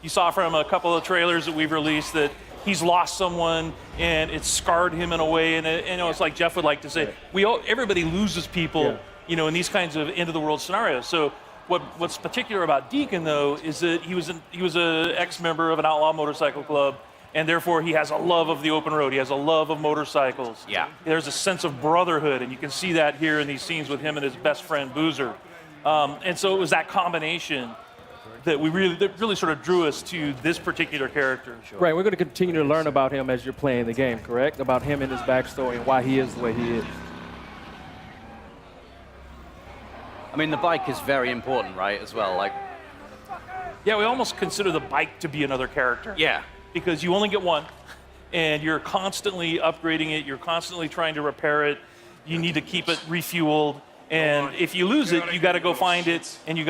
You saw from a couple of trailers that we've released that he's lost someone and it's scarred him in a way, and it's like Jeff would like to say, everybody loses people, in these kinds of end of the world scenarios. So what's particular about Deacon though is that he was an ex-member of an outlaw motorcycle club, and therefore he has a love of the open road. He has a love of motorcycles. Yeah. There's a sense of brotherhood, and you can see that here in these scenes with him and his best friend Boozer. And so it was that combination that really sort of drew us to this particular character. Right, we're going to continue to learn about him as you're playing the game, correct? About him and his backstory and why he is the way he is. I mean, the bike is very important, right, as well? Yeah, we almost consider the bike to be another character. Yeah. Because you only get one, and you're constantly upgrading it, you're constantly trying to repair it, you need to keep it refueled. And if you lose it, you got to go find it, and you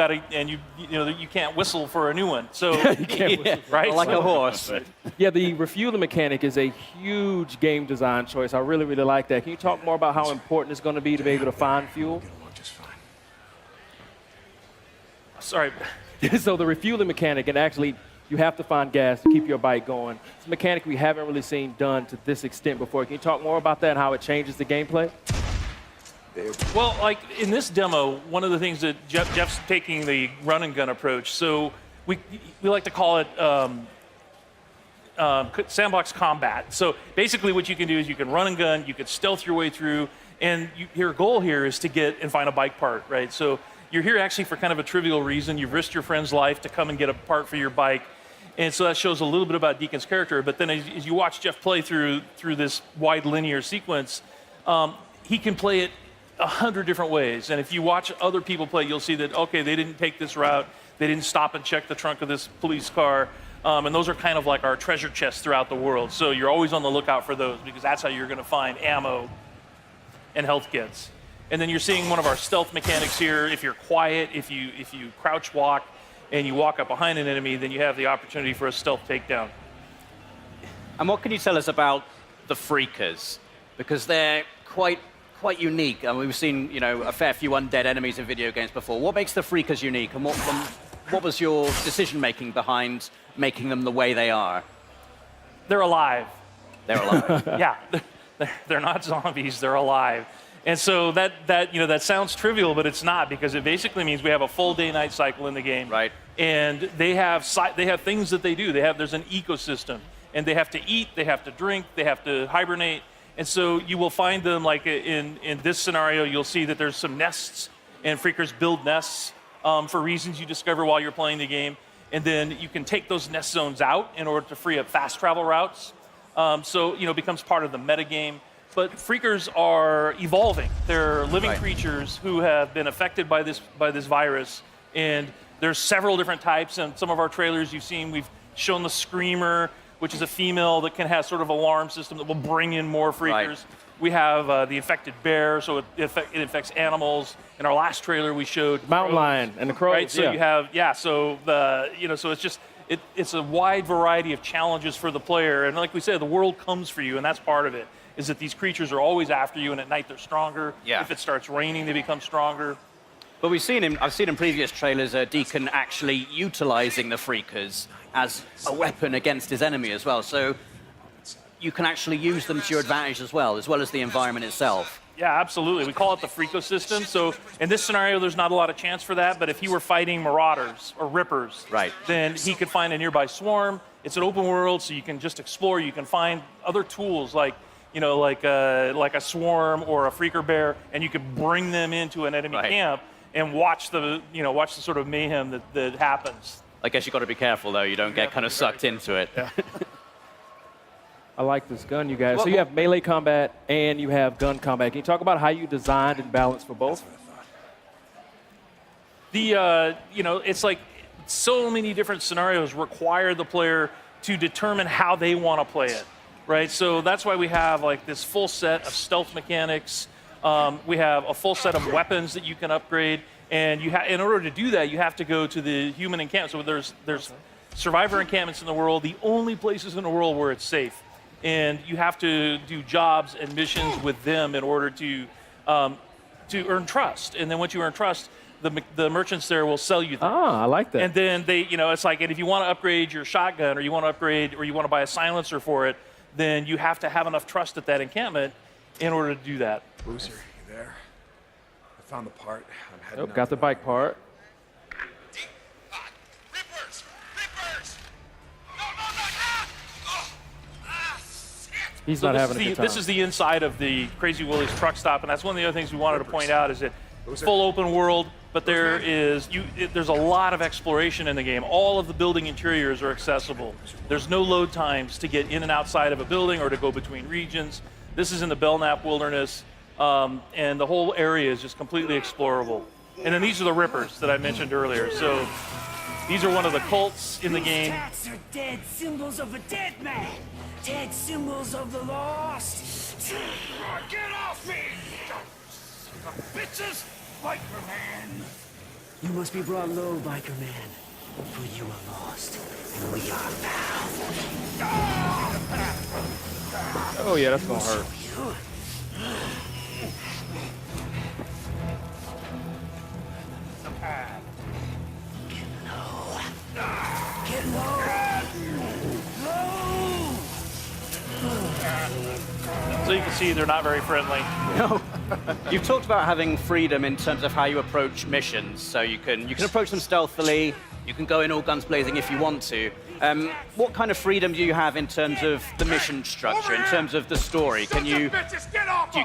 can't whistle for a new one. So you can't whistle. Right, like a horse. Yeah, the refueling mechanic is a huge game design choice. I really, really like that. Can you talk more about how important it's going to be to be able to find fuel? Sorry. So the refueling mechanic, and actually you have to find gas to keep your bike going. It's a mechanic we haven't really seen done to this extent before. Can you talk more about that and how it changes the gameplay? Well, like in this demo, one of the things that Jeff's taking the run and gun approach. So we like to call it sandbox combat. So basically what you can do is you can run and gun, you can stealth your way through, and your goal here is to get and find a bike part, right? So you're here actually for kind of a trivial reason. You've risked your friend's life to come and get a part for your bike. And so that shows a little bit about Deacon's character. But then as you watch Jeff play through this wide linear sequence, he can play it 100 different ways. And if you watch other people play, you'll see that, okay, they didn't take this route. They didn't stop and check the trunk of this police car. And those are kind of like our treasure chests throughout the world. So you're always on the lookout for those, because that's how you're going to find ammo and health kits. And then you're seeing one of our stealth mechanics here. If you're quiet, if you crouch walk and you walk up behind an enemy, then you have the opportunity for a stealth takedown. And what can you tell us about the Freakers? Because they're quite unique. I mean, we've seen, a fair few undead enemies in video games before. What makes the Freakers unique, and what was your decision-making behind making them the way they are? They're alive. They're alive. Yeah, they're not zombies, they're alive. And so that sounds trivial, but it's not, because it basically means we have a full day-night cycle in the game. Right. And they have things that they do. There's an ecosystem, and they have to eat, they have to drink, they have to hibernate. And so you will find them, like in this scenario, you'll see that there's some nests, and Freakers build nests for reasons you discover while you're playing the game. And then you can take those nest zones out in order to free up fast travel routes. So it becomes part of the metagame. But Freakers are evolving. They're living creatures who have been affected by this virus. And there's several different types. And some of our trailers you've seen, we've shown the Screamer, which is a female that can have sort of alarm system that will bring in more Freakers. Right. We have the infected bear, so it infects animals. In our last trailer, we showed mountain lion and the crows. Right, so you have so it's just it's a wide variety of challenges for the player. And like we said, the world comes for you, and that's part of it. Is that these creatures are always after you, and at night they're stronger. Yeah. If it starts raining, they become stronger. But I've seen in previous trailers Deacon actually utilizing the Freakers as a weapon against his enemy as well. So you can actually use them to your advantage as well as the environment itself. Yeah, absolutely. We call it the Freakosystem. So in this scenario, there's not a lot of chance for that. But if he were fighting Marauders or Rippers, then he could find a nearby swarm. It's an open world, so you can just explore. You can find other tools like a swarm or a Freaker bear, and you could bring them into an enemy camp and watch the sort of mayhem that happens. I guess you've got to be careful, though. You don't get kind of sucked into it. Yeah. I like this gun, you guys. So you have melee combat and you have gun combat. Can you talk about how you designed and balanced for both? It's like so many different scenarios require the player to determine how they want to play it, right? So that's why we have like this full set of stealth mechanics. We have a full set of weapons that you can upgrade, and in order to do that, you have to go to the human encampment. So there's survivor encampments in the world, the only places in the world where it's safe. And you have to do jobs and missions with them in order to earn trust. And then once you earn trust, the merchants there will sell you things. Ah, I like that. And then they, it's like, and if you want to upgrade your shotgun, or you want to upgrade, or you want to buy a silencer for it, then you have to have enough trust at that encampment in order to do that. Boozer, you there? I found the part. I'm heading Nope, out got to the bike part. Rippers! Rippers! No, no, no, ah! Oh, ah, shit! He's So not having a good time. this is the inside of the Crazy Willie's truck stop, and that's one of the other things we wanted to point out is that full open world, but there's a lot of exploration in the game. All of the building interiors are accessible. There's no load times to get in and outside of a building or to go between regions. This is in the Belknap Wilderness, and the whole area is just completely explorable. And then these are the Rippers that I mentioned earlier. So these are one of the cults in the game. Tats are dead symbols of a dead man. Dead symbols of the lost. Get off me! Bitches! Biker man! You must be brought low, biker man. For you are lost, and we are found. Oh, yeah, that's going to hurt. Get low. So you can see they're not very friendly. No. You've talked about having freedom in terms of how you approach missions. So you can approach them stealthily. You can go in all guns blazing if you want to. What kind of freedom do you have in terms of the mission structure, in terms of the story? Do you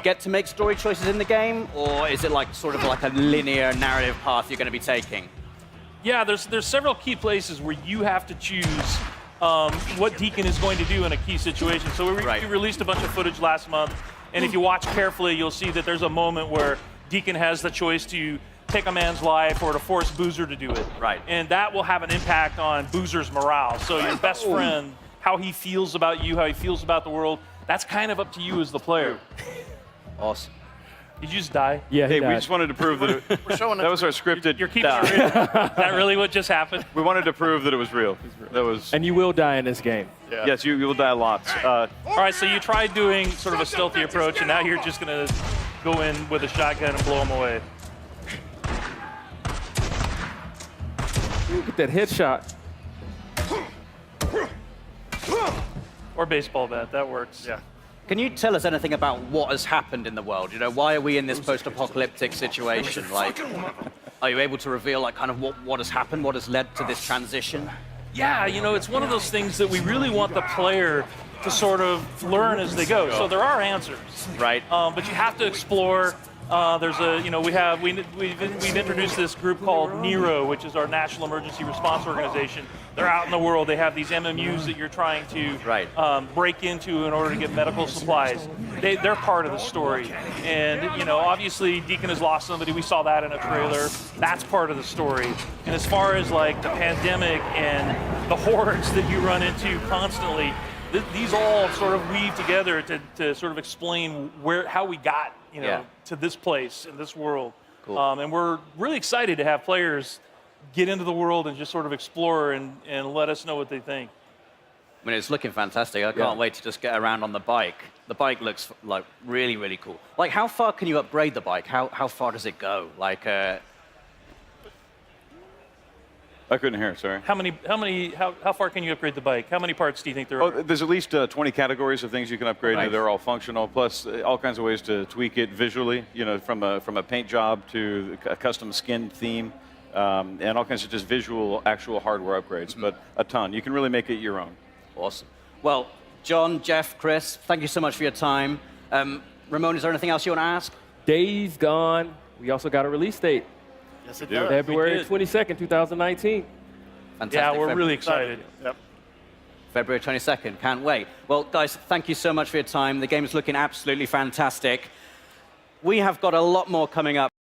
get to make story choices in the game, or is it like sort of like a linear narrative path you're going to be taking? Yeah, there's several key places where you have to choose what Deacon is going to do in a key situation. So we released a bunch of footage last month, and if you watch carefully, you'll see that there's a moment where Deacon has the choice to take a man's life or to force Boozer to do it. Right. And that will have an impact on Boozer's morale. So your best friend, how he feels about you, how he feels about the world, that's kind of up to you as the player. Awesome. Did you just die? Yeah, he Hey, we died. just wanted to prove that that was our scripted. You're keeping it real. Is that really what just happened? We wanted to prove that it was real. That was. And you will die in this game. Yes, you will die lots. All right, so you tried doing sort of a stealthy approach, and now you're just going to go in with a shotgun and blow them away. Ooh, get that headshot. Or baseball bat, that works. Yeah. Can you tell us anything about what has happened in the world? You know, why are we in this post-apocalyptic situation? Like, are you able to reveal like kind of what has happened, what has led to this transition? Yeah, it's one of those things that we really want the player to sort of learn as they go. So there are answers, Right. but you have to explore. There's we've introduced this group called NERO, which is our National Emergency Response Organization. They're out in the world. They have these MMUs that you're trying to break into in order to get medical supplies. They're part of the story. And obviously Deacon has lost somebody. We saw that in a trailer. That's part of the story. And as far as like the pandemic and the hordes that you run into constantly, these all sort of weave together to sort of explain how we got to this place in this world. Cool. And we're really excited to have players get into the world and just sort of explore and let us know what they think. I mean, it's looking fantastic. I can't wait to just get around on the bike. The bike looks like really, really cool. Like, how far can you upgrade the bike? How far does it go? Like, I couldn't hear. Sorry. How far can you upgrade the bike? How many parts do you think there are? Oh, there's at least 20 categories of things you can upgrade. Nice. They're all functional, plus all kinds of ways to tweak it visually. From a paint job to a custom skin theme, and all kinds of just visual, actual hardware upgrades. But a ton. You can really make it your own. awesome. Well, John, Jeff, Chris, thank you so much for your time. Ramon, is there anything else you want to ask? Days Gone. We also got a release date. Yes, it does. February 22nd, 2019. Fantastic. Yeah, we're really excited. Yep. February 22nd, can't wait. Well, guys, thank you so much for your time. The game is looking absolutely fantastic. We have got a lot more coming up.